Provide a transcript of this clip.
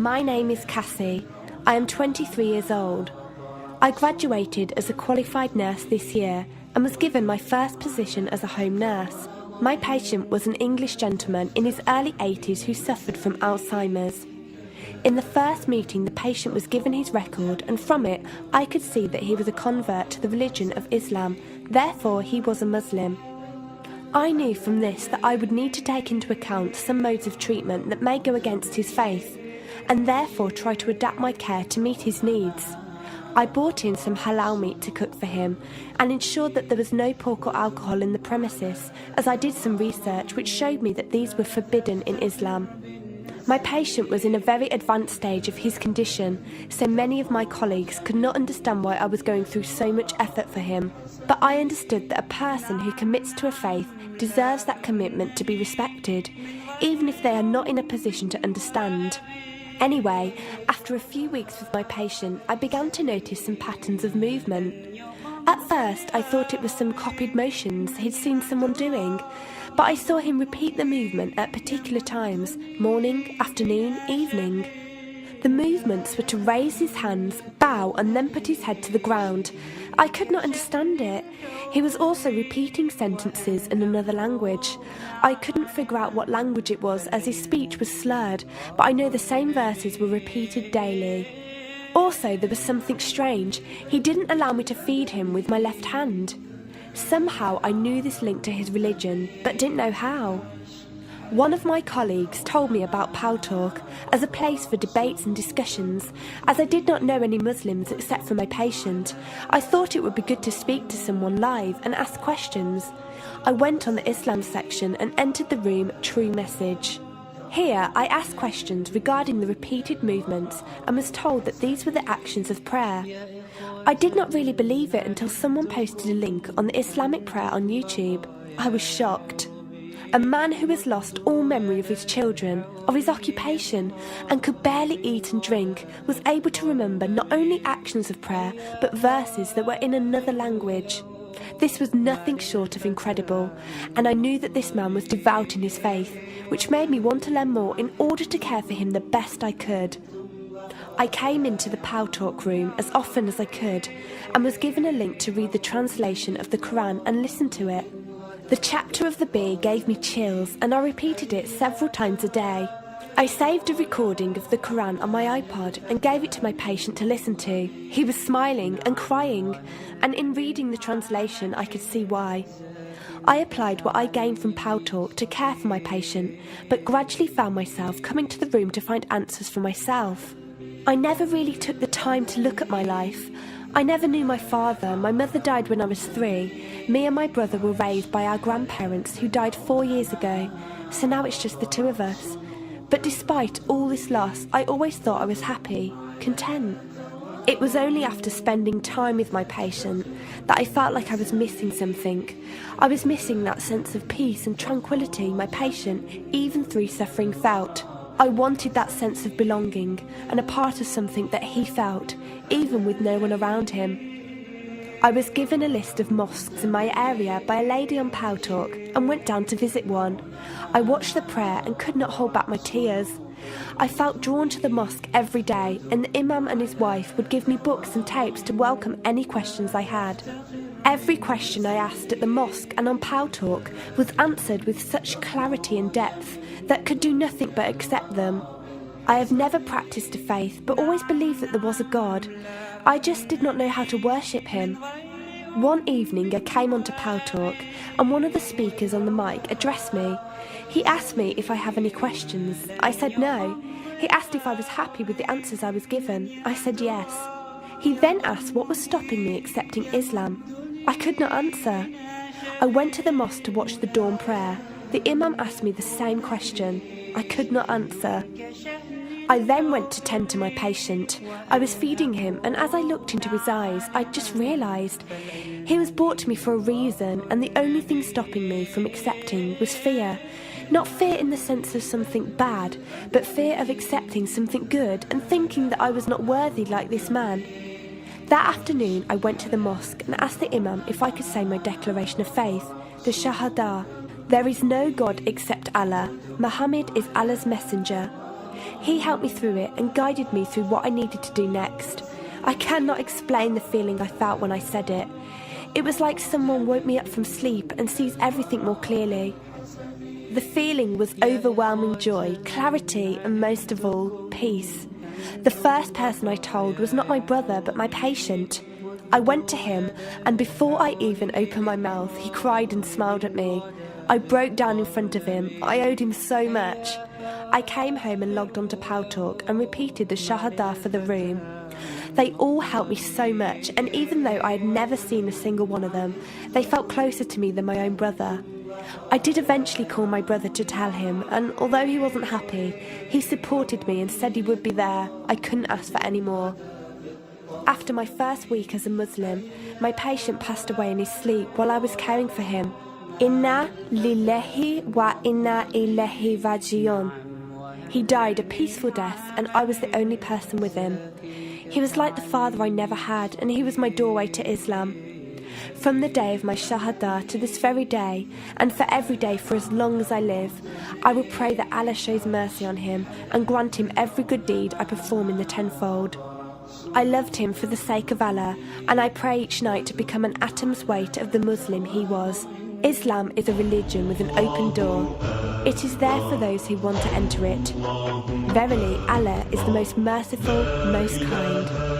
My name is Cassie. I am 23 years old. I graduated as a qualified nurse this year and was given my first position as a home nurse. My patient was an English gentleman in his early 80s who suffered from Alzheimer's. In the first meeting, the patient was given his record, and from it I could see that he was a convert to the religion of Islam, therefore he was a Muslim. I knew from this that I would need to take into account some modes of treatment that may go against his faith, and therefore try to adapt my care to meet his needs. I bought in some halal meat to cook for him and ensured that there was no pork or alcohol in the premises, as I did some research which showed me that these were forbidden in Islam. My patient was in a very advanced stage of his condition, so many of my colleagues could not understand why I was going through so much effort for him. But I understood that a person who commits to a faith deserves that commitment to be respected, even if they are not in a position to understand. Anyway, after a few weeks with my patient, I began to notice some patterns of movement. At first, I thought it was some copied motions he'd seen someone doing, but I saw him repeat the movement at particular times: morning, afternoon, evening. The movements were to raise his hands, bow, and then put his head to the ground. I could not understand it. He was also repeating sentences in another language. I couldn't figure out what language it was, as his speech was slurred, but I know the same verses were repeated daily. Also, there was something strange. He didn't allow me to feed him with my left hand. Somehow I knew this linked to his religion, but didn't know how. One of my colleagues told me about Paltalk as a place for debates and discussions. As I did not know any Muslims except for my patient, I thought it would be good to speak to someone live and ask questions. I went on the Islam section and entered the room True Message. Here I asked questions regarding the repeated movements and was told that these were the actions of prayer. I did not really believe it until someone posted a link on the Islamic prayer on YouTube. I was shocked. A man who has lost all memory of his children, of his occupation, and could barely eat and drink, was able to remember not only actions of prayer, but verses that were in another language. This was nothing short of incredible, and I knew that this man was devout in his faith, which made me want to learn more in order to care for him the best I could. I came into the Paltalk room as often as I could, and was given a link to read the translation of the Quran and listen to it. The chapter of the bee gave me chills, and I repeated it several times a day. I saved a recording of the Quran on my iPod and gave it to my patient to listen to. He was smiling and crying, and in reading the translation I could see why. I applied what I gained from Paltalk to care for my patient, but gradually found myself coming to the room to find answers for myself. I never really took the time to look at my life. I never knew my father. My mother died when I was 3. Me and my brother were raised by our grandparents who died 4 years ago, so now it's just the two of us. But despite all this loss, I always thought I was happy, content. It was only after spending time with my patient that I felt like I was missing something. I was missing that sense of peace and tranquility my patient, even through suffering, felt. I wanted that sense of belonging and a part of something that he felt, even with no one around him. I was given a list of mosques in my area by a lady on Paltalk and went down to visit one. I watched the prayer and could not hold back my tears. I felt drawn to the mosque every day, and the imam and his wife would give me books and tapes to welcome any questions I had. Every question I asked at the mosque and on Paltalk was answered with such clarity and depth that could do nothing but accept them. I have never practiced a faith, but always believed that there was a God. I just did not know how to worship him. One evening I came onto Paltalk, and one of the speakers on the mic addressed me. He asked me if I have any questions. I said no. He asked if I was happy with the answers I was given. I said yes. He then asked what was stopping me accepting Islam. I could not answer. I went to the mosque to watch the dawn prayer. The imam asked me the same question. I could not answer. I then went to tend to my patient. I was feeding him, and as I looked into his eyes, I just realised he was brought to me for a reason, and the only thing stopping me from accepting was fear. Not fear in the sense of something bad, but fear of accepting something good and thinking that I was not worthy like this man. That afternoon I went to the mosque and asked the imam if I could say my declaration of faith, the Shahada. There is no God except Allah. Muhammad is Allah's messenger. He helped me through it and guided me through what I needed to do next. I cannot explain the feeling I felt when I said it. It was like someone woke me up from sleep and sees everything more clearly. The feeling was overwhelming joy, clarity, and most of all, peace. The first person I told was not my brother, but my patient. I went to him, and before I even opened my mouth, he cried and smiled at me. I broke down in front of him. I owed him so much. I came home and logged onto Paltalk and repeated the Shahada for the room. They all helped me so much, and even though I had never seen a single one of them, they felt closer to me than my own brother. I did eventually call my brother to tell him, and although he wasn't happy, he supported me and said he would be there. I couldn't ask for any more. After my first week as a Muslim, my patient passed away in his sleep while I was caring for him. Inna lillahi wa inna ilaihi raji'un. He died a peaceful death, and I was the only person with him. He was like the father I never had, and he was my doorway to Islam. From the day of my Shahada to this very day, and for every day for as long as I live, I will pray that Allah shows mercy on him and grant him every good deed I perform in the tenfold. I loved him for the sake of Allah, and I pray each night to become an atom's weight of the Muslim he was. Islam is a religion with an open door. It is there for those who want to enter it. Verily, Allah is the most merciful, most kind.